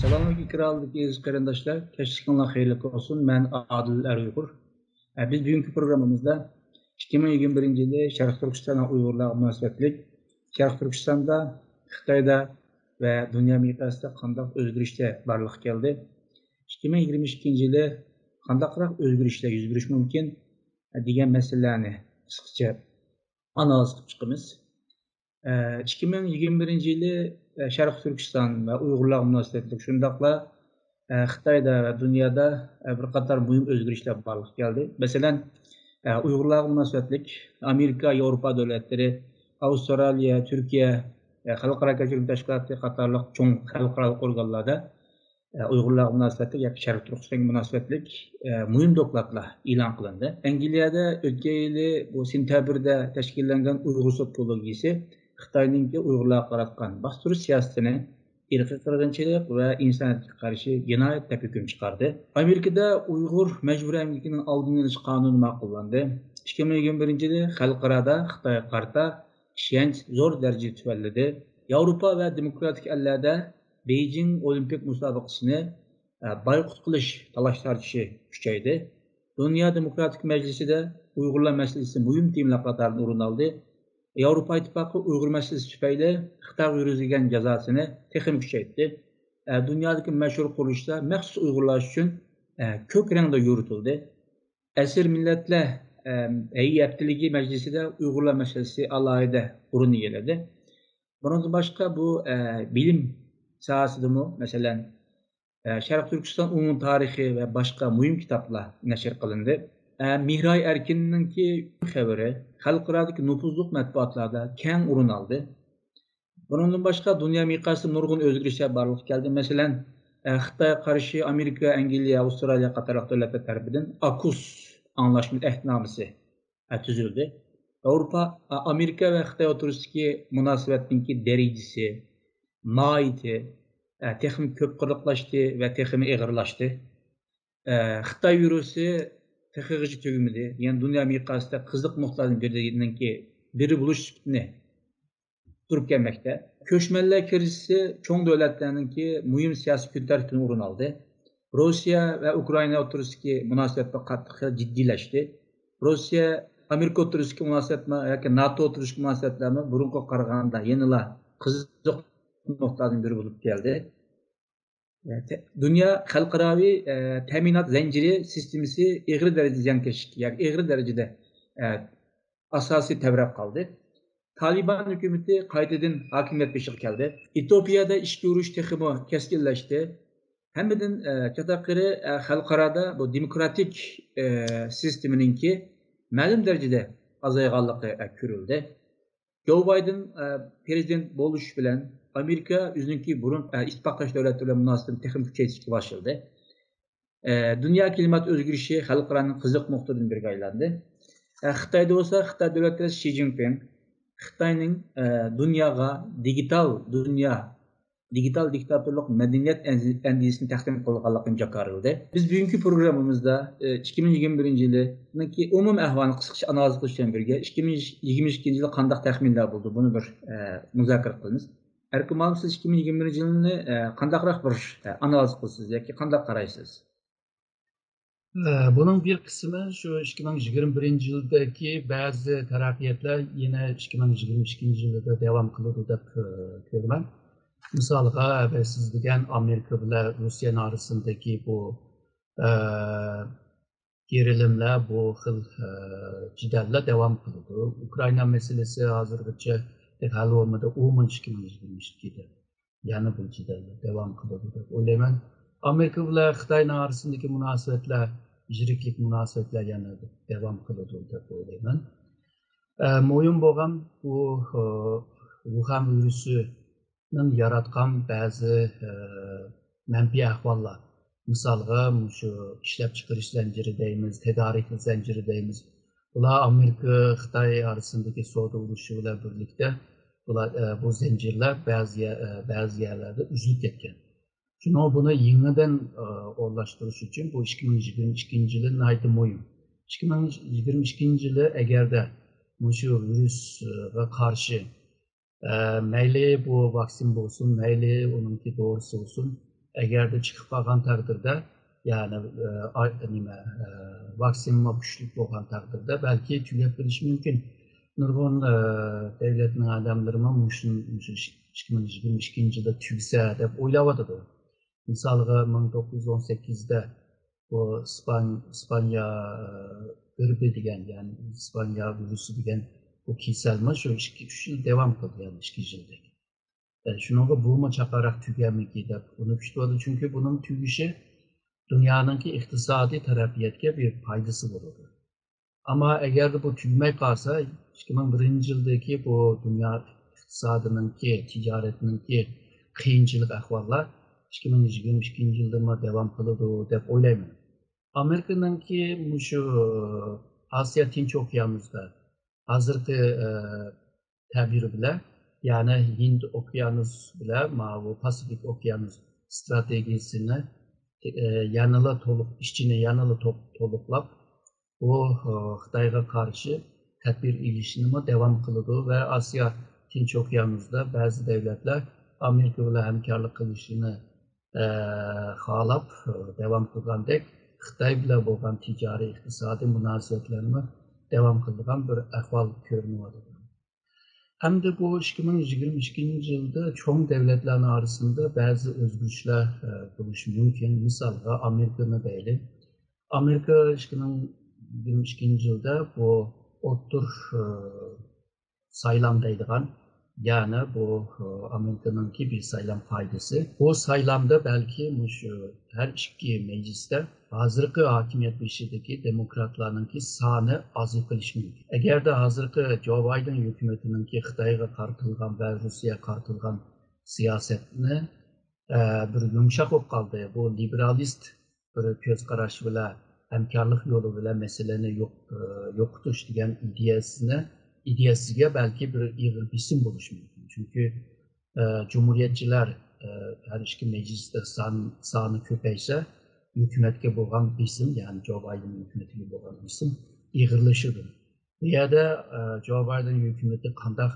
Selamünaleyküm krallık aziz qarindoshlar. Kechliklar xayrli olsun. Ben Adil Eruygur. Biz bugünkü programımızda 2021 yılı Şarkı Türkistan'a Uygurlar münasebetlik, Şarkı Türkistan'da, Xitayda ve dünya miqyasida qandaq özgürüşler barliq geldi. 2022 yılı qandaqroq özgürüşler yuz berishi mumkin degan masalalarni qisqacha analiz qilib chiqamiz. 2021 yılı Şarkı Türkistan ve Uygurlar münasebetlik şundaqla Xitayda ve dünyada bir qator mühim özgürüşler barliq geldi. Mesela Uygurlar münasebetlik Amerika, Avrupa devletleri, Avustralya, Türkiye, Xalqaro Kechirim Tashkiloti qatorliq cho'ng xalqaro organlarda Uygurlar münasebetlik yoki Şarkı Türkistan münasebetlik mühim dokladlar e'lon qilindi. Angliyada o'tgan yili bu sentabrda tashkillangan Uyg'ur sotkologiyasi Xitoyninki Uyg'urlarga qaratgan bostirish siyosatini irqiy qirg'inchilik va insoniyatga qarshi jinoyat deb hukm chiqardi. Amerikada Uyg'ur majburiy emlikining oldini olish qonuni ma'qullandi. 2021 yili xalqarada Xitoyga qarta ishonch zo'r darajada tufaylladi. Yevropa va demokratik ellarda Beijing Olimpik musobaqasini boykot qilish talash tortishi kuchaydi. Dünya Demokratik Meclisi'de Uygurlar meselesi mühim temalar qatorida o'rin oldi. Avrupa İttifaqı Uygur meselesi tufayli Xitoy yürütülgen cezasını texnik kuchaytdi. Dünyadaki meşhur kuruluşlar maxsus Uygurlar için kök rengde yürütüldü. Esir Milletler Heyettiligi Meclisi'de Uygurlar meselesi alayida o'rin egalladi. Bundan başka bu bilim sahasida mesela Şarkı Türkistan Umum Tarihi ve başka mühim kitaplar neşr qilindi. Mihray Erkin'ninki xabari xalqarodagi nüfuzluq matbuotlarda keng o'rin oldi. Bundan başka dünya miqyosida nurg'un o'zgarishlar barliq keldi. Masalan, Xitoyga qarshi Amerika, Angliya, Avstraliya qatorliq davlatlar tarafidan AQUS anlaşma ehdnomasi tuzildi. Avrupa, Amerika ve Xitoy o'rtasidagi munosabatninki darajasi, mohiyati texnik ko'p qirliqlashdi va texnik ig'irlashdi. Xitoy virusi texnik tugmadi. Yani dünya miqyosida qiziq nuqtalardan biri bo'lish sifatini turib kelmoqda. Ko'chmanlar krizisi cho'ng davlatlarninki muhim siyosiy kun tartibini o'rin oldi. Rossiya va Ukraina o'rtasidagi munosabatlar qattiq jiddiylashdi. Rossiya Amerika o'rtasidagi munosabatlar yoki NATO o'rtasidagi munosabatlarni burunga qaraganda yanada qiziq nuqtalardan biri bo'lib keldi. Dünya xalqaraviy ta'minot zanjiri sistemasi ig'ir darajada ziyonkashlik, ya'ni ig'ir darajada asosiy tavrab qoldi. Taliban hukumati qaytadan hokimiyat beshiga keldi. Etiyopiyada ishga yurish texmo keskinlashdi. Hammadan chataqiri xalqarada bu demokratik sistemininki ma'lum darajada azayganligi ko'rildi. Joe Biden prezident bo'lish bilan Amerika o'zininki burun ittifoqdosh davlatlar bilan munosabatni texnik kuchaytirishga boshladi. Dünya klimat o'zgarishi xalqaroning qiziq nuqtadan biriga aylandi. Xitoyda bo'lsa, Xitoy davlat raisi Xi Jinping Xitoyning dunyoga digital diktatorlik madaniyat andisini taqdim qilganligini jakarladı. Biz bugünkü programımızda 2021 yılındaki umum ahvalini qisqacha analiz qilish bilan birga 2022 yılı qandaq taxminlar bo'ldi, buni bir muzokara qilamiz. Erkin Ma'lum, siz 2021 yılını qandaqroq bir analiz qilasiz yoki qandaq qaraysiz? Bunun bir kısmı şu 2021 yıldaki bazı terakkiyatlar yine 2022 yılda devam kılıyordu da görmem. Misalga siz degan Amerika bilan Rusya arasındaki bu gerilimler, bu xil jidallar devam kılıyordu. Ukrayna meselesi hazırgacha hal olmadı. Umuman 2022'de yani bu jidallar devam kılıyordu deb o'ylayman. Amerika bilan Xitoy arasındaki münasebetler, jiriklik münasebetler yana devam kılıyordu deb o'ylayman. Muhim bo'lgan bu Wuhan virusi yaratgan bazı manfiy ahvollar. Misalga şu ishlab chiqarish zanjiri deymiz, tedarik zanjiri deymiz. Bular Amerika, Xitoy arasındaki savdo urushi bilan birlikda bu zincirler bazı yerlerde uzilib ketgan. Çünkü bunu yeniden o'rlashtirish uchun bu 2022 yılı nihoyatda muhim. 2022 yılı eğer de şu virusga qarshi mayli bu vaksin bo'lsin, mayli uningki doğrusu olsun, Agarda chiqib qolgan taqdirda, ya'ni vaksinma kuchli bo'lgan taqdirda balki tugab ketishi mumkin. Nurg'un davlatning adamlari shu 2022 yilda tugsa deb o'ylayotdi. Misalga 1918'de bu İspanya gribi degan, yani İspanya virüsü degan bu kesilme şu 2-3 yıl devam kıldı, yani 2 yılda. Şununla bu çaqarak tügenmeki deb uni kutibdi, çünkü bunun tügüşü dünyanınki iqtisodiy taraqqiyotga bir foydasi bo'ladi. Ama eğer bu tügmay qolsa, 2001 yildagi bu dunyo iqtisodininki, tijorininki qiyinchilik ahvollar 2022 yilda devam qiladi deb o'ylayman. Amerikanınki şu Asya Tinch okeanusida hozirgi tabiri bilan, yani Hind okyanus bilan bu Pasifik okyanus stratejisini yanıla içine yanıla toluqlab bu Xitoyga qarshi tadbir ilishini devam qiladi ve Asya Tinch okeanusida ba'zi davlatlar Amerika bilan hamkorlik qilishini xohlab devam qilgandek, Xitoy bilan bo'lgan tijoriy iqtisodiy munosabatlarni devam qilgan bir ahvol ko'rinyapti. Hamda bu 2022 yılda çoğun devletlerin arasında bazı özgürlükler buluşu mümkün. Misalga Amerika'nı deyli. Amerika 2022 yılda bu otur saylam deydiğen, yani bu Amerika'nınki bir saylam faydası. Bu saylamda belki her iki mecliste hazırki hakimiyet beşiğindeki demokratlarınki sani azı kılış mümkün. Eğer de hazırki Joe Biden hükümetininki Xitoyga qartılgan ve Rusya'ya qartılgan siyasetini bir yumuşak olup kaldı. Bu liberalist bir göz qaraşı bilan hamkorlik yolu bilan meseleni yo'qotish degan ideyasiga belki bir ig'ir bisim bo'lishi mumkin. Çünkü Cumhuriyetçiler her iki mecliste sani ko'paysa, hükümetke bo'lgan bisim, yani Joe Biden hükümetiga bo'lgan bisim ig'irlashadi. Bu yerda Joe Biden hükümeti qanday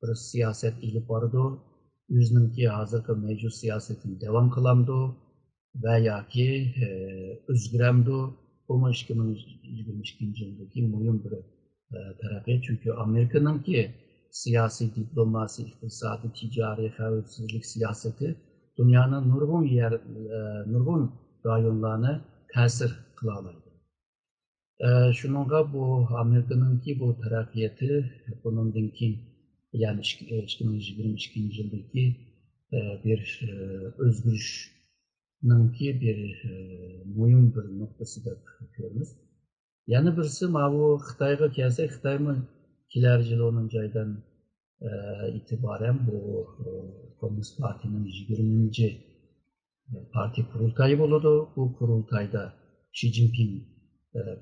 bir siyaset ilib boradi, o'zininki hozirgi mavjud siyasetini devam qilamdi va yoki o'zgaramdi. Bu 2022 yildagi muhim bir taraqqiyot, çünkü Amerika'nınki siyasi, diplomasi, iqtisodiy, ticari, xavfsizlik siyaseti dünyanın nurg'un rayonlarına ta'sir qila oladi. Shuningga bu Amerika'nınki bu taraqqiyoti bundan keyin, yani 2022 yildagi bir özgürlükninki bir muhim bir noktası deb ko'ramiz. Yana birisi bu Xitoyga kelsak, Xitoymi kelar yil 10 oydan itibaren bu Komünist Parti'nin 20. parti kurultayı bo'ladi. Bu kurultayda Xi Jinping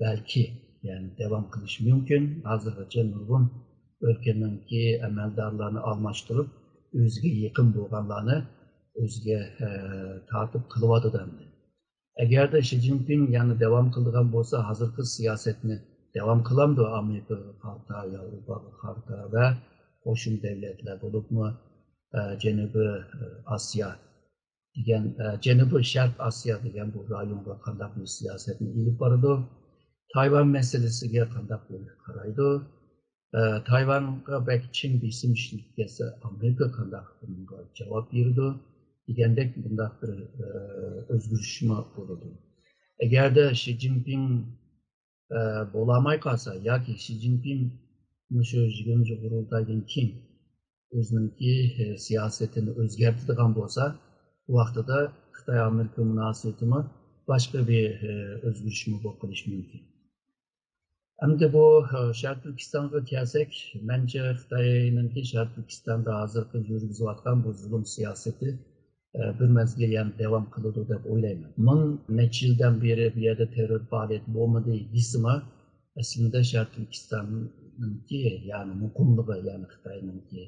belki, yani devam kılış mümkün. Hazırgacha nurg'un ülkeninki amaldarlarını almashtırıp o'ziga yaqin bo'lganlarni o'ziga tartib qilyapti dendi. Eğer de Xi Jinping yani devam kılgan bo'lsa, hazırki siyasetini devam kılamdı Amerika qarta, Avrupa qarta ve qo'shni devletler bo'libmi Janubiy Asya degan, Janubiy Sharq Asya degan bu rayonga qanday bir siyasetni ilib boradi, Tayvan meselesiga qanday qaraydi, Tayvanga Chin bisim ishlik kelsa Amerika qanday bunga javob beradi degandek bunday bir o'zgarishma bo'ladi. Eğer de Xi Jinping bo'lamay qolsa yoki Xi Jinping shu 20. qurultaydan keyin o'zininki siyasetini o'zgartiradigan bo'lsa, bu vaqtida Xitoy-Amerika munosabatini boshqa bir o'zgarishma bo'lib qolishi mumkin. Hamda bu Sharq Turkistonga kelsak, menimcha Xitoyninki Sharq Turkistonda hozirgi yurgizayotgan bu zulm siyosati bir mezgil yani devam qiladi deb o'ylayman. Ming necha yildan beri bu yerda terror faoliyati bo'lmadi desimi, aslida Sharq Turkistonninki, yani muqimligi, yani Xitoyninki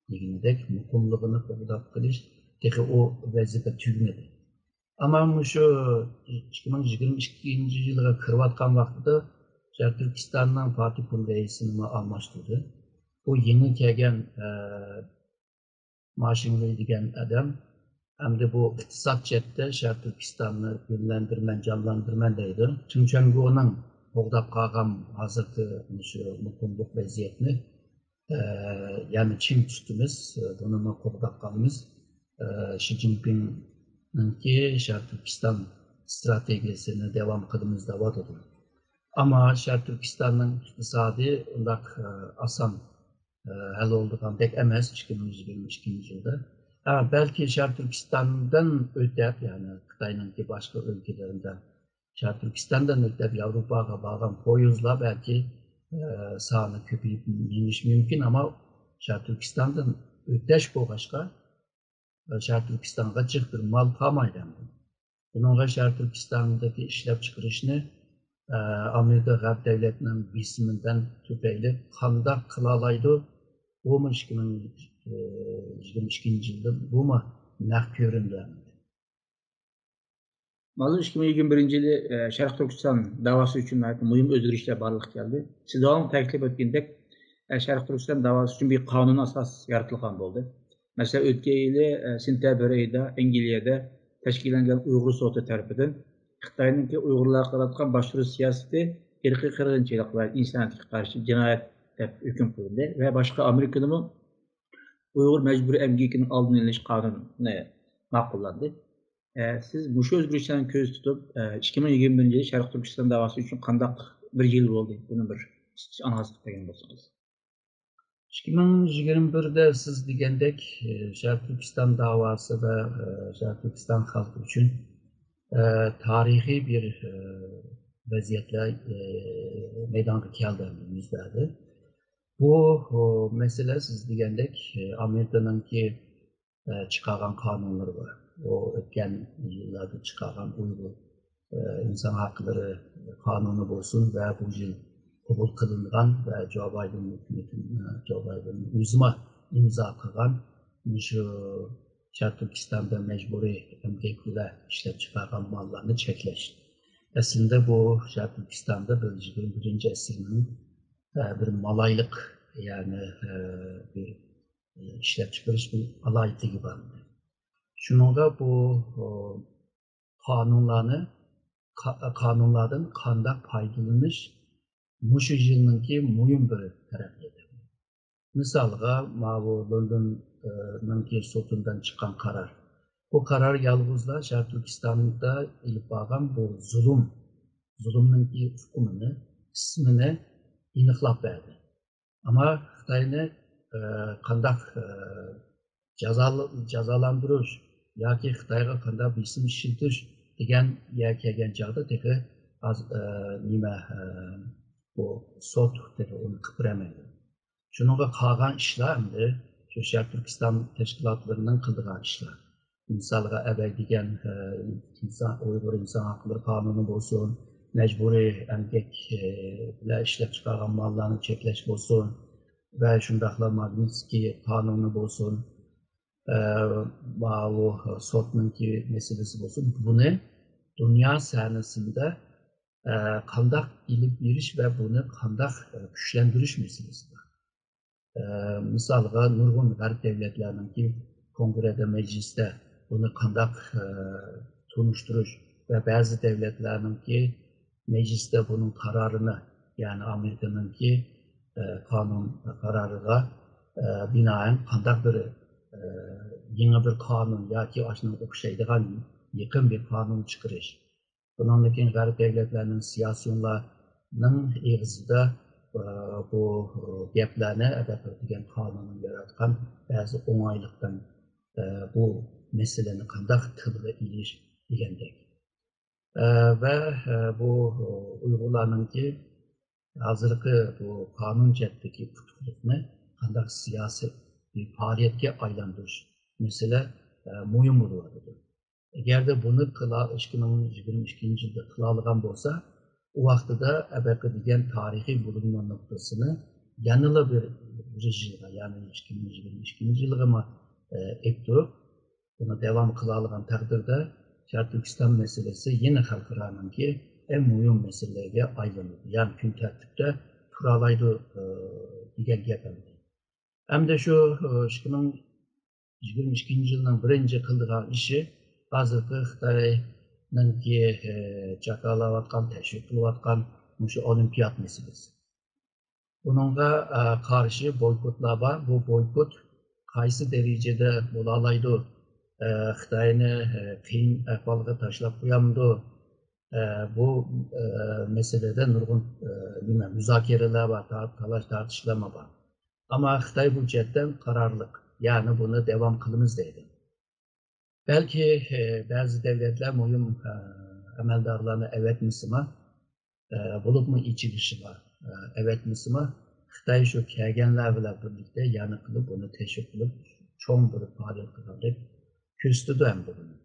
deganidek muqimligini qo'llab qilish texi o vazifa tugmadi. Ama şu 2022 yılga kirayotgan vaqtida Sharq Turkistonning parti pul raisini almashtirdi. Bu yeni kelgan Mashinli degan adam hem de bu iktisat cette Şərq Türkistan'ı yönlendirmen, canlandırmen deydi. Çünkü onun boğdap kalgan hazırki şu mutluluk vaziyetini yani Çin tuttumuz, bunu boğdap kalmamız Xi Jinping'inki Şərq Türkistan stratejisini devam kılımızda var dedi. Ama Şərq Türkistan'ın iktisadi olarak asan hal olduğundan emas 2022 yılda. Belki Şərq Türkistan'dan ötep yani Xitay'ınki başka ülkelerinden Şərq Türkistan'dan ötep Avrupa'ya bağlan poyuzla belki sağını köpeyip yeniş mümkün ama Şərq Türkistan'dan öteş boğaşka Şərq Türkistan'a çık bir mal tamaydı. Bununla Şərq Türkistan'daki işlep çıkarışını Amerika Gərb devletinin bisiminden tüpeyle kanda kılalaydı. Bu mu 2022 yılda bu mu naq göründü? Malum 2021 yılı Şərq Türkistan davası için mühim özgürlükler barlıq geldi. Siz devam təklif ettiğinde Şərq Türkistan davası için bir kanun asas yaratılgan oldu. Mesela ötken yılı sentabr ayında İngiltere'de teşkillenen Uyghur Sotu tarafından Xitay'ınki Uygurlarga qaratgan başvuru siyaseti irqiy qirg'inchilik va insoniyatga qarshi jinoyat deb hukm qilindi ve başka Amerika'nın Uyghur mecburi emgekinin aldını ilish qonunini ma'qullandi. Siz bu özgürlüklerini köz tutup 2021 yılı Şərq Türkistan davası için qandaq bir yıl oldu? Bunu bir analiz qilgan bo'lsangiz. 2021'de siz degendek Şərq Türkistan davası ve Şərq Türkistan halkı için tarihi bir vaziyetle meydana geldiğimizde bu mesele siz degendek Amerika'nın ki çıkaran kanunları var. O ötken yıllarda çıkaran Uygur insan hakları kanunu olsun ve bu yıl kabul kılıngan ve Joe Biden hükümetinin Joe Biden'ın üzme imza kılan şu Şərq Türkistan'da mecburi emgekle işlep çıkaran mallarını çekleşti. Aslında bu Şərq Türkistan'da 21. asrının bir malaylık yani bir işlep çıkarış bir alaytı gibi andı. Şununla bu kanunlardan kandak faydalanış muşu yılınki mühim bir tarafıydı. Misalga bu London'un sotundan çıkan karar. Bu karar yalnızla Şərq Türkistan'da ilip bağlan bu zulümün hükmünü, ismini iniqlap verdi. Ama Xitay'ını kandak cezalandırış, ya ki Xitay'a kandak bir isim işitiş degen yer kelgen çağda teki bu sot teki onu kıpıramaydı. Şununla kalgan işler mi? Şu Şərq Türkistan teşkilatlarının kıldığı işler. Misalga evvel degen Uygur insan hakları kanunu olsun, mecburi emgek ile işlep çıkaran mallarını çekleş olsun ve şundakla Magnitsky kanunu olsun, bu sotnunki meselesi olsun. Bunu dünya sahnesinde kandak ilip biriş ve bunu kandak güçlendiriş meselesi var. Misalga nurgun Gərb devletlerinin ki kongrede, mecliste bunu kandak tunuşturuş ve bazı devletlerinin ki mecliste bunun kararını yani Amerika'nın ki kanun kararına binaen kandak bir yeni bir kanun ya ki aşının okşaydıgan yakın bir kanun çıkarış. Bununla Gərb devletlerinin siyasyonlarının eğizinde bu geplerini edeplerden kanunun yaratkan bazı onaylıktan bu meselenin kandak tılgı iliş degendek. Ve bu Uygurlarının ki hazırki bu kanun cetteki tutuklukunu kandak siyasi bir faaliyetke aylandırış mesele mühim oluyordu. Eğer de bunu 2022 yılda kılalıgan olsa o vaxtda da əbəqə digən tarixi bulunma noktasını yanılı bir rejimə, yani 2022 yılı ama ettirip buna devam kılalıgan takdirde Şərq Türkistan meselesi yine halkıranın ki en mühim meseleye aylanırdı. Yani gün tertipte turalaydı digən gəpəmdi. Hem de şu 22 yılının birinci kıldığı işi hazırki Xitay'nınki çakalayotgan, teşvik kılayotgan şu olimpiyat meselesi. Bununla karşı boykotlar var. Bu boykot qaysı derecede bo'lalaydı? Xitayni qiyin ahvolga tashlab qo'yamdi? Bu meselede nurg'un muzokaralar va talash tortishlar bor. Ama Xitoy bu jihatdan qarorliq, ya'ni buni davom qilamiz deydi. Belki bazı devletler mühim amaldorlarni avatmasimi, bo'libmi ichilishi bor. Avatmasimi, Xitoy shu kelganlar bilan birlikda yana qilib uni teşvik qilib, cho'ng bir faoliyat qilgandek ko'rsatdi ham buni.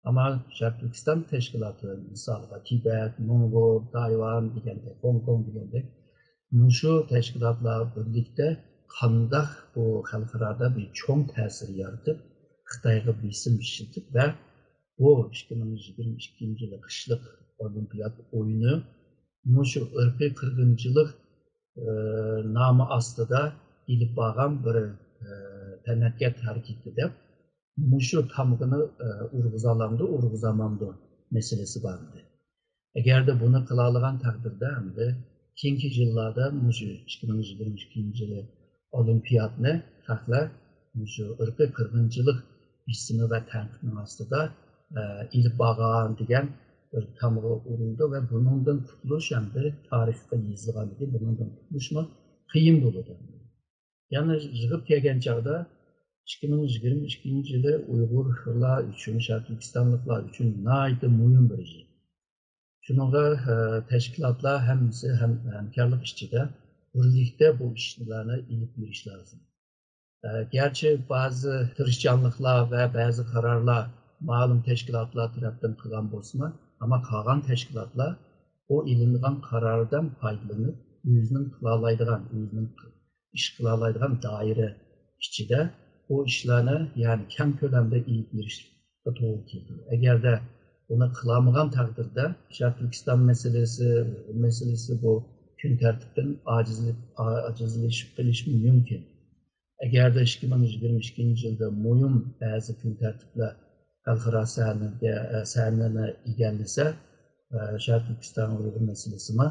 Ama Sharq Turkiston tashkiloti, misolga Tibet, Mongol, Tayvan degandek, Hong Kong degandek, şu tashkilotlar birlikda qanday bu xalqaro bir cho'ng ta'sir yaratib, Xitoyga besim ishlatib va bu 2022 yılı qishliq olimpiyat o'yini şu irqiy qirg'inchilik nomi ostida ilib borgan bir tanaqqiyat harakati deb şu tamgını urg'uzamamdi meselesi vardı. Eğer de bunu kılalıgan takdirde hem de keyingi yıllarda şu 2022 yılı olimpiyatını haklar şu irqiy qirg'inchilik ismi ve tanqidning ostida ilib borgan degan bir tamg'a urildi ve bundan qutulish ham tarixda yozilgan edi. Bundan qutulishmi qiyin bo'ladi. Yani yig'ib kelgan chog'da 2022 yılı Uygurlar için, Sharq Turkistonliklar için nayta muhim bir yıl. Şununla teşkilatlar hem hamkorlik içinde birlikte bu işlerini ilip yürüyüş lazım. Gerçi bazı tirişçanlıklar ve bazı kararlar malum teşkilatlar tarafından kılan bozma ama kalan teşkilatlar o ilingan karardan faydalanıp yüzünün kılalaydıgan, yüzünün iş kılalaydıgan daire içinde o işlerini yani kem kölemde ilip yürüyüşe doğru geliyor. Eğer de bunu kılamayan takdirde Sharq Turkiston meselesi bu gün tertipten acizleşip gelişimi mümkün. Eğer de 2022 yılda mühim bazı gün tertipler xalqaro sahneni egallasa, Sharq Turkiston Uyghur meselesini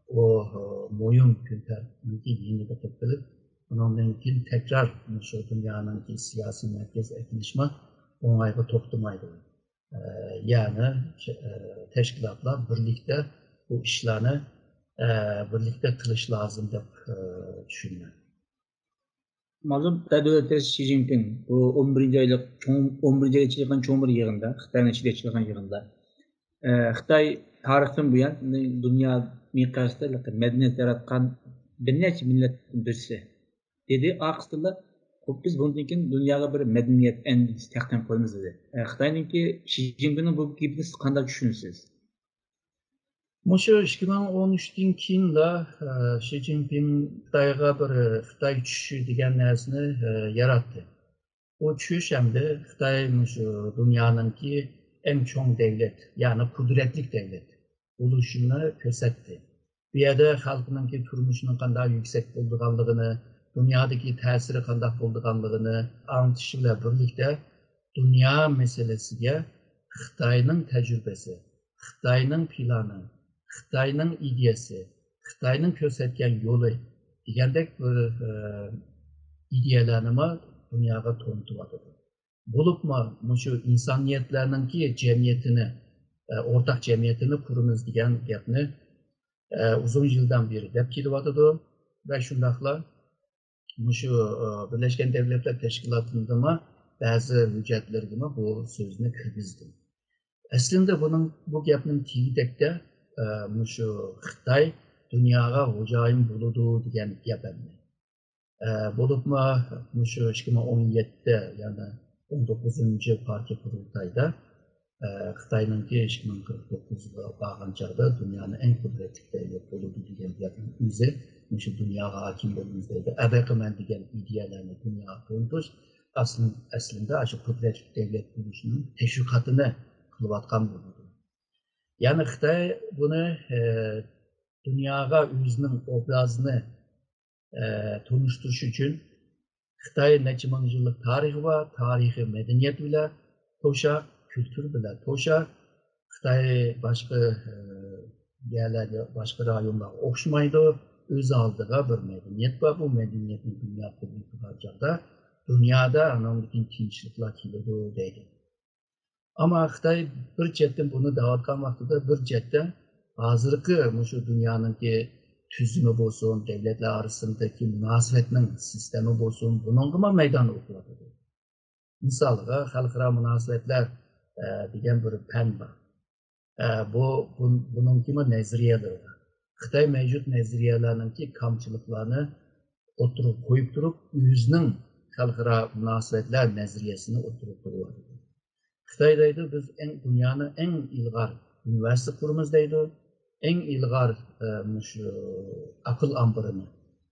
o mühim gün tertipini yenide topilib, bundan keyin tekrar şu dünyanın siyasi merkez ekilişme oңайga to'xtamaydi. Yani teşkilatlar birlikte bu işlerini birlikte kılış lazım deb düşünüyorum. Mazlum Davlat Reisi Xi Jinping bu 11. aylık 11. ayda çıkan çoğun bir yığında, Xitay'ın içinde çıkan yığında. Xitay tarixten bu yan dünya miqyosida medeniyet yaratgan bir necha millatning birisi. Dedi aqsında biz bundan keyin dunyoga bir madaniyat endisi taqdim qilamiz dedi. Xitoyningki Xi Jinpingning bu gapini siz qanday tushunasiz? Şu 2013'ten keyin de Xi Jinping Xitoyga bir Xitoy tushshi degan narsani yaratdi. O tushish hamda Xitoy şu dunyoninki eng cho'ng davlat, ya'ni qudratli davlat bo'lishini ko'rsatdi. Bu yerda xalqininki turmushining qanday yuksak bo'lganligini, dünyadaki ta'siri qanday bo'lganligini anglatish bilan birlikda dunyo meselesiga Xitoyning tajribasi, Xitoyning plani, Xitoyning ideyasi, Xitoyning ko'rsatgan yo'li degandek bir ideyalarni dunyoga to'ntiryapti. Bo'libmi shu insoniyatlarningki jamiyatini, o'rtaq jamiyatini quramiz degan gapni uzun yildan beri deb kelyapti va shundaqla şu Birleşken Devletler Teşkilatı'nda bazı hüccetlerine bu sözünü kirgizdi. Aslında bu gapning tiyidekde şu Xitoy dunyoga xo'jayin bo'ladi degan gap emas. Bo'libmi şu 2017'de yani 19. partiya qurultayida Xitoyningki 2049'ga borgan chog'da dunyoning eng qudratli davlat bo'ladi degan gapning o'zi şu dünyaya hakim bo'lamiz deydi. Abaqiman degan ideyalarni dunyoga to'ntirish aslında şu qudratli davlat bo'lishning tashviqotini qilayotgan bo'ladi. Yani Xitoy buni dunyoga o'zining obrazini tonishtirish uchun Xitoy necha ming yillik tarixi bor, tarixiy madaniyat bilan to'sha, kültür bilan to'sha. Xitoy boshqa yerlarga, boshqa rayonlarga o'xshamaydi. O'z oldiga bir madaniyat bor. Bu madaniyatni dunyoga ko'rsatganda dunyoda anamdaki tinchliklar keladi deydi. Ama Xitoy bir chetdan buni davlatgan vaqtida bir chetdan hozirgi shu dunyoningki tuzumi bo'lsin, davlatlar orasidagi munosabatning sistemi bo'lsin, buningga maydon o'qiladi. Misolga xalqaro munosabatlar degan bir fan bor. Buningki nazariyalar bor. Xitoy mavjud nazariyalarningki kamchiliklarni o'tirib qo'yib turib, o'zining xalqaro munosabatlar nazariyasini o'tirib qo'yadi. Xitoy deydi, biz dünyanın en ilgar üniversite kurumuz deydi, en ilgar akıl ambarını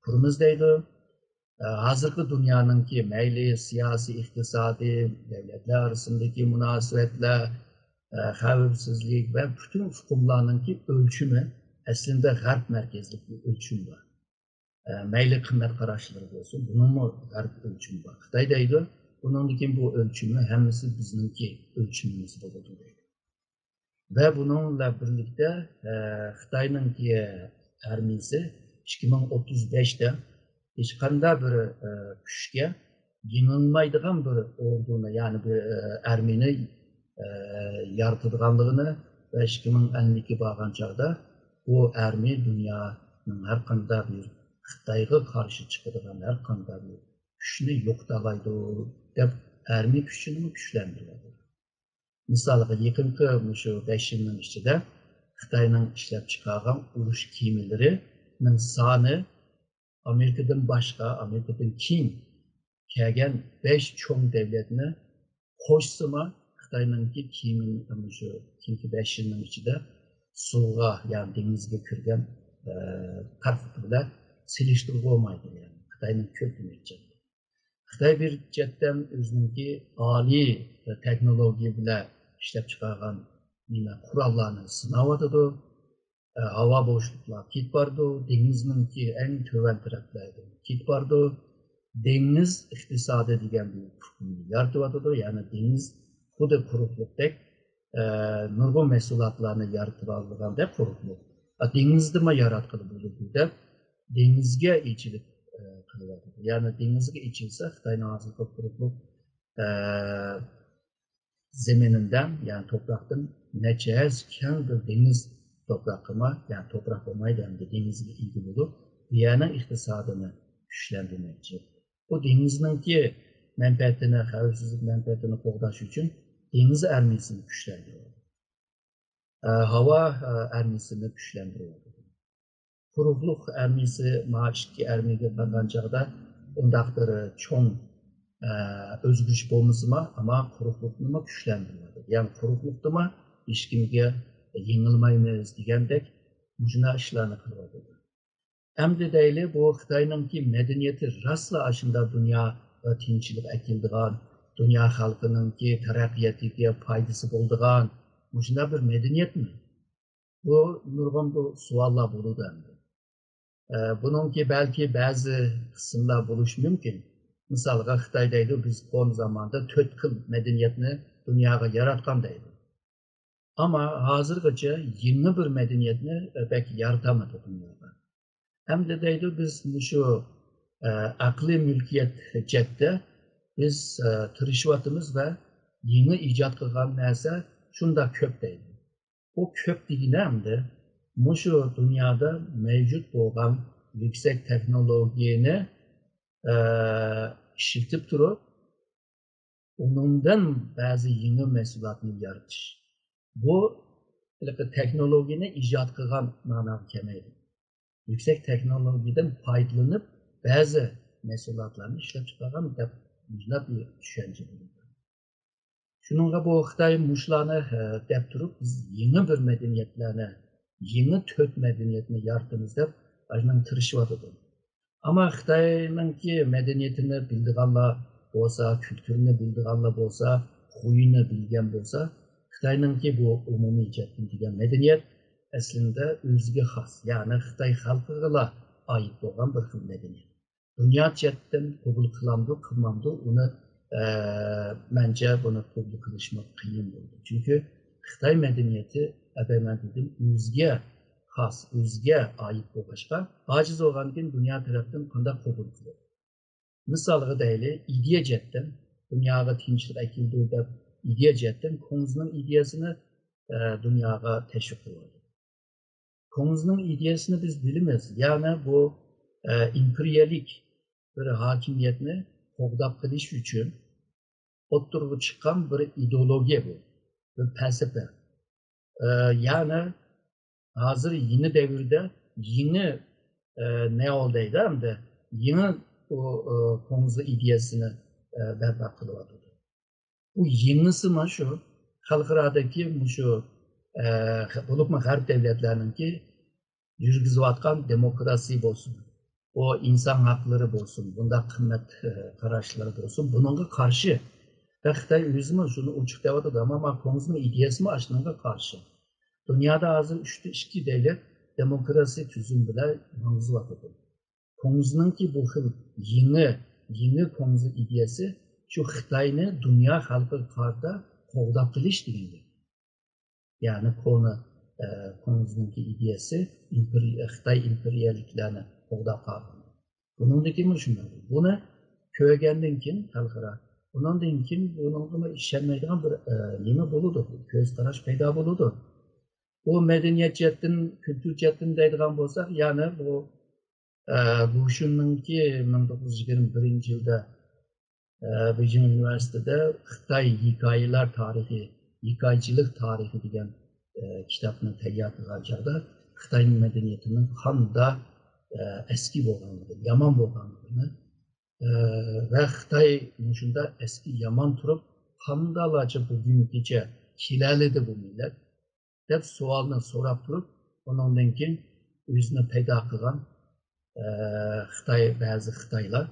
kurumuz deydi. Hazırki dünyanın ki meyli siyasi, iktisadi, devletler arasındaki münasebetler, xavfsizlik ve bütün hukumlarının ki ölçümü aslında garp merkezli bir ölçüm var. Meyli kıymet karşıları olsun, bunun mu garp ölçümü var? Xitoy deydi, bunun bu ölçümü hemisi bizimki ölçümümüz oldu. Ve bununla birlikte Xitoy'nınki armiyasi 2035'te hiç qanday bir kuchga yengilmaydigan bir orduni, yani bir armiyani yaratadiganligini ve 2050'ga borgan chog'da bu armiya dunyoning har qanday bir Xitoyga qarshi chiqadigan har qanday bir kuchni yo'qotalaydi deb armiya kuchini kuchlantiradi. Misolga yaqinqi shu 5 yilning ichida Xitoyning ishlab chiqargan urush kemilarining soni Amerikadan boshqa, Amerikadan keyin kelgan 5 cho'ng davlatni qo'shsima Xitoyningki kemining shu 5 yilning ichida suvga, ya'ni dengizga kirgan tartib bilan selishtirib bo'lmaydi. Yani Xitoyning ko'p demakchi. Xitoy bir chetdan o'zininki oliy texnologiya bilan ishlab chiqargan qurollarni sinab o'tadi. Havo bo'shliqlar ketib bordi, dengizninki eng tuvan taraflarida ketib bordi. Dengiz iqtisodi degan bir yaratib o'tadi, ya'ni dengiz xuddi quruqlikdek nurg'un mahsulotlarni yaratib olganda quruqlik. Dengizni yaratqili bo'ladi deb dengizga ichilib qilyapti. Yani dengizga ichilsa Xitoyning hozirgi quruqlik zemininden, yani topraktan necha keng bir dengiz toprağıma, yani toprak olmaydı hem de denizle ilgili olup dünyanın iktisadını güçlendirmekçi. Bu denizninki menfaatini, xavfsizlik menfaatini qo'g'dash uchun deniz armiyasini güçlendiriyor. Hava armiyasini güçlendiriyor. Quruqluq armiyasi ikki armiyaga borgan chog'da undaq bir cho'ng o'zgarish bo'lmasimi, ammo quruqlikni kuchlantiradi. Ya'ni quruqlikda hech kimga yengilmaymiz degandek shunday ishlarni qilyapti. Endi deyli bu Xitoyningki madaniyati rostla ashunda dunyo tinchlik akildigan, dunyo xalqiningki taraqqiyotiga foydasi bo'ldigan shunday bir madaniyatmi? Bu nurg'un bu savollar bo'ladi endi. Bununki belki bazı kısımlar buluş mümkün. Misalga Xitoy deydi, biz son zamanda 4 xil medeniyetni dunyoga yaratgan deydi. Ama hozirgacha yeni bir medeniyetni pek yaratamadı dunyoda. Hem de deydi biz şu akli mülkiyet chetda biz tirishayotimiz ve yeni icat qilgan narsa shunda ko'p deydi. O ko'p degani hamda şu dünyada mevcut olan yüksek teknolojini işletip durup onundan bazı yeni mahsulotni yaratish. Bu teknolojini icat qilgan ma'noga kelmaydi. Yüksek teknolojiden faydalanıp bazı mahsulotlarni ishlab chiqargan deb bir tushuncha bo'ladi. Shuningga bu Xitoy mushlarni deb turib biz yeni bir medeniyetlarni, yeni 4 medeniyetini yaratamiz deb ajnan tirishayotdi. Ama Xitoyningki medeniyetini bildiganlar bo'lsa, kültürünü bildiganlar bo'lsa, huyini bilgan bo'lsa, Xitoyningki bu umumiy degan medeniyet aslında o'ziga xos, ya'ni Xitoy xalqiga oid bo'lgan bir xil medeniyet. dünya cihetinden kabul kılamdı, kılmamdı. Onu bence bunu kabul kılışmak kıyım oldu. Çünkü Xitay medeniyeti ben dedim özge has, özge ait oluşka aciz olan gün dünya tarafından kanda kabul kılıyor. Misalga deyli, ideya cihetinden dünyaya tinçlik ekildi de ideya cihetinden Konuz'un ideyasını dünyaya teşvik kılıyor. Konuz'un ideyasını biz bilmez. Yani bu imperialik bir hakimiyetini qoğdap qilish uchun o'ttirib chiqqan bir ideologiya bu, bir felsefe. Yani hazır yeni devirde yeni ne olduydı hem de yeni o Konuz'un ideyasını berbat kılıvadı. Bu yenisi mi şu, halkıradaki şu olup mu harp devletlerininki yürgüzüvatkan demokrasi olsun, o insan hakları olsun, bunda kıymet kararışları olsun, bununla karşı. Ve Xitay özümü şunu uçuk devadı ama Konuz'un ideyası mı aşınınca karşı. Dünyada hazır iki devlet demokrasi tüzüm bile mağzıvatıdır. Konuz'un ki bu hıl yeni Konuz'un ideyası şu Xitay'ını dünya halkı karda qoğdap kılış değildir. Yani Konuz'un ki ideyası Xitay imperiyaliklerini qoğdap kıldı. Bunundaki mi şunlar? Bunu köygenden kim halkıra? Bundan kim bununla işlenmeyden bir yeni buludu, göz taraş peyda buludu. Bu medeniyet cihetin, kültür cihetin deydiğen olsak, yani bu şununki 1921 yılda Beijing Üniversitede Xitay hikayeler tarihi, hikayecilik tarihi diyen kitabını teyyar kılacaklar. Xitay medeniyetinin kanda eski boğanlığı, yaman boğanlığını ve Xitay şunda eski yaman turup kandalaca bugün gece kilerledi bu millet. Hep sualını sorap durup ondan keyin özünü peyda kılan Xitay bazı Xitaylar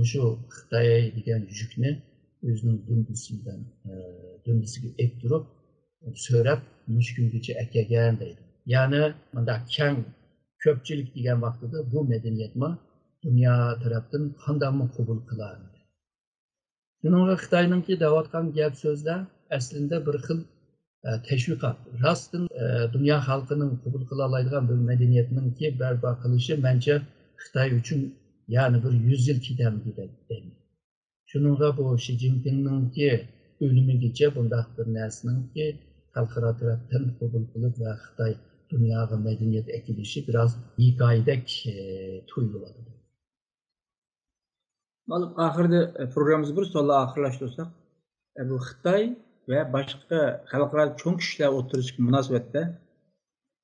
şu Xitay degan yükünü özünün dündüsüge ek durup söylep muş güngacha akagan deydi. Yani bunda keng köpçülük degan vaqtida bu medeniyet mi dünya tarafından qanday mı kabul kılardı. Bununla Xitay'ınki davatkan gap sözler aslında bir xil teşvikat. Rastın dünya halkının kabul kılalaydıgan bir medeniyetinin ki berbat kılışı bence Xitay üçün yani bir 100 yıl giden gider. Şununla bu Xi Jinping'nin ki ölümü gece bunda bir nersinin ki halkara tarafından kabul kılıp ve Xitay dünyaya medeniyet ekilişi biraz hikayedek tuyuluyordu. Ahırda programımızı bir solla ahırlaştırsak, bu Xitay ve başka halklara çoğun kişiler oturuşu münasebette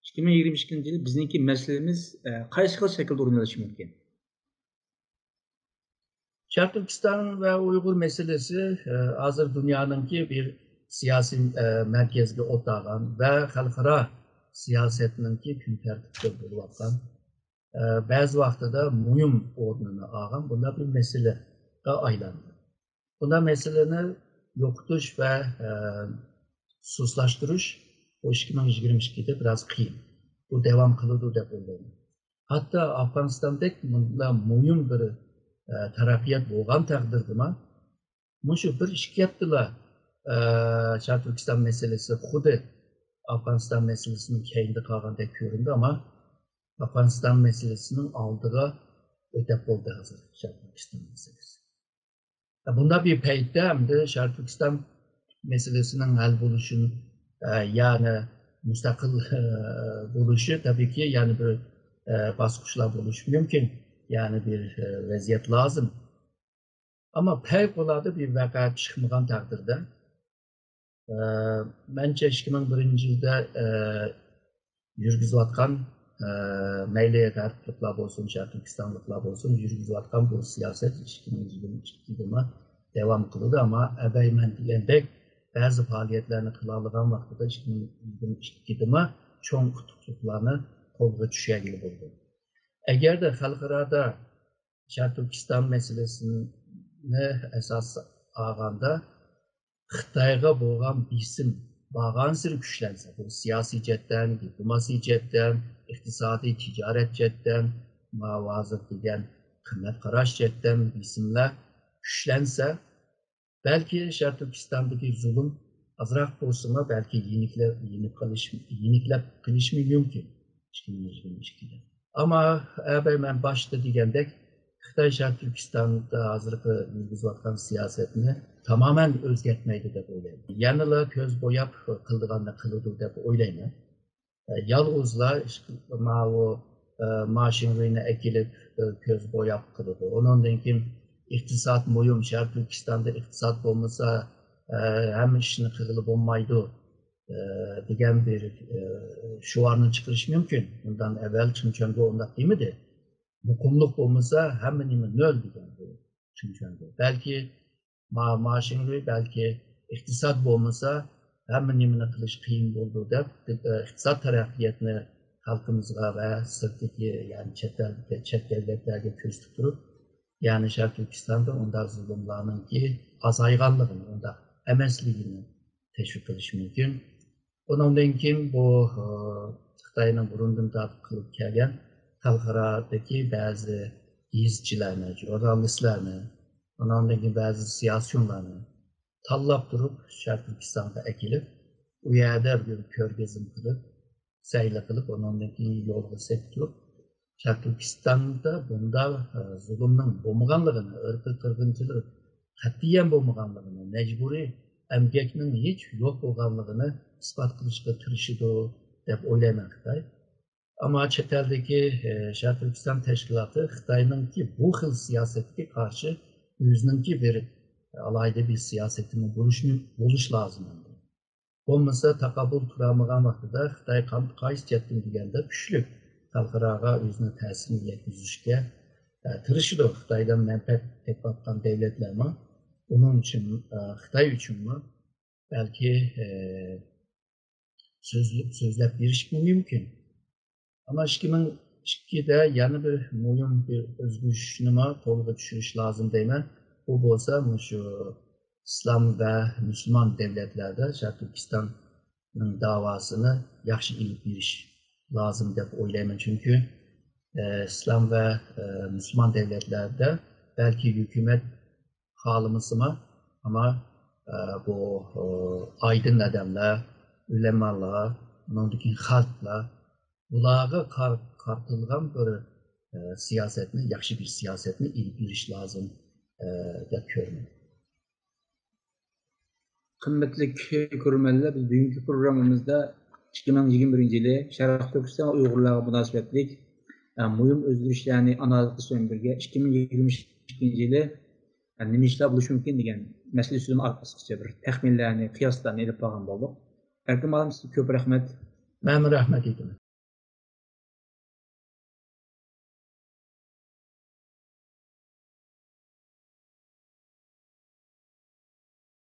2022 yılı bizimki meselemiz qaysi şekilde ornalaşı mümkün? Şark Türkistan ve Uygur meselesi hazır dünyanınki bir siyasi merkezli otağın ve halkara siyasetninki gün tertipte buluvatkan bazı vaxtada mühim ornunu ağan bunda bir mesele aylandı. Bunda meseleni yokutuş ve suslaştırış o 2022'de biraz kıyım. Bu devam kılıdı da böyle. Hatta Afganistan'daki bunda mühim bir tarafiyat bolğan taqdirdima muşu bir iş yaptılar. Şark Türkistan meselesi xudu Afganistan meselesinin keyinde qalğanda göründü ama Afganistan meselesinin aldığı ödep oldu hazır Şark Türkistan meselesi. Bunda bir peytde hem de Şark Türkistan meselesinin hal buluşun yani müstakil buluşu tabii ki yani bir baskıçla buluş mümkün. Yani bir vaziyet lazım. Ama fevkalade bir vaka çıkmayan takdirde bence 2001 yılda yürgüzüvatkan meyli Garplıklar olsun, Şark Türkistanlıklar olsun yürgüzüvatkan bu siyaset 2022 yılına devam kıldı ama ebeymen diyendek bazı faaliyetlerini kılalıgan vaxtıda 2022 yılına çoğun kutukluklarını kolga düşüye gibi buldu. Eğer de halkırada Şark Türkistan meselesini esas ağanda Xitayga bolğan bisim bağansır güçlense, bu siyasi cetten, diplomasi cetten, iktisadi ticaret cetten, mavazı degan qimmat qarash chetdan ismlar kuchlansa, belki Şərq Türkistandagi zulm azroq bo'lsa, belki yeniklab qilish mumkin 2022'de. Ama ben başta degandek Xitoy Şərq Türkistan'da hozirgi yurgizayotgan siyosatni tamamen o'zgartmaydi deb o'ylayman. Yanıla ko'z bo'yab qildiganini qiladi deb o'ylayman. Yolg'izlar mashinani ekilib ko'z bo'yab qiladi. Ondan keyin iqtisod muhim, Şərq Türkistan'da iqtisod bo'lmasa hamma ishni qilib bo'lmaydi degan bir shuarni chiqarish mumkin. Bundan evvel Chimchanga undaq demidi. Muqimlik bo'lmasa hamma nima nol degan bu Chimchanga. Balki mashinani, balki iqtisod bo'lmasa hamma nimani qilish qiyin bo'ldi deb iqtisod taraqqiyotni xalqimizga va sirtdagi, ya'ni chet davlatlarga ko'rsatib turib, ya'ni Şərq Türkistan'da undaq zulmlarninki azayganligini, undaq emasligini teşvik qilish mumkin. Ondan keyin bu Xitoyning burundan tortib qilib kelgan xalqarodagi ba'zi izchilarni, jurnalistlarni, ondan keyin ba'zi siyosiyonlarni tanlab turib Şərq Türkistan'ga ekilib, u yerda bir ko'rgazim qilib, sayla qilib, ondan keyin yo'lga sepib turib, Şərq Türkistan'da bunda zulmning bo'lmaganligini, irqiy qirg'inchilik qat'iyan bo'lmaganligini, majburiy emgakning hech yo'q bo'lganligini isbot qilishga tirishadi deb o'ylayman Xitoy. Ama chet eldagi Şərq Türkistan tashkiloti Xitoyningki bu xil siyosatga qarshi o'zininki bir alayda bir siyosatini bo'lish lozim. Bo'lmasa taqobil turamagan vaqtida Xitoy qaysi chetdan deganda kuchli xalqaroga o'zini ta'sirini yetkazishga tirishadi. Xitoydan manfaat topayotgan davlatlarmi, onun uchun Xitoy uchunmi belki so'zlab berish mumkin. Ama 2002'de yana bir muhim bir o'zgarishni qo'lga tushirish lozim deyman. Bu bo'lsa, shu islom va musulmon davlatlarda Şərq Türkistanning davosini yaxshi ilib berish lozim deb o'ylayman. Chunki islom va musulmon davlatlarda belki hukumat xohlamasimi, ama bu aydın adamlar, ulamolar, ondan xalqlar bularga qartilgan bir siyosetni, yaxshi bir siyosetni ilib berish lozim deb ko'raman. Qimmatli ko'rmanlar, biz bugungi programmamizda 2021-yili Şərq Türkistan Uyg'urlarga munosabatlik muhim o'zgarishlarni analiz qilish bilan birga 2022-yili nima ishlar bo'lishi mumkin degan masala ustida qisqacha bir taxminlarni, qiyoslarni ilib olgan bo'ldik. Erkin olim, sizga ko'p rahmat. Men rahmat aytaman.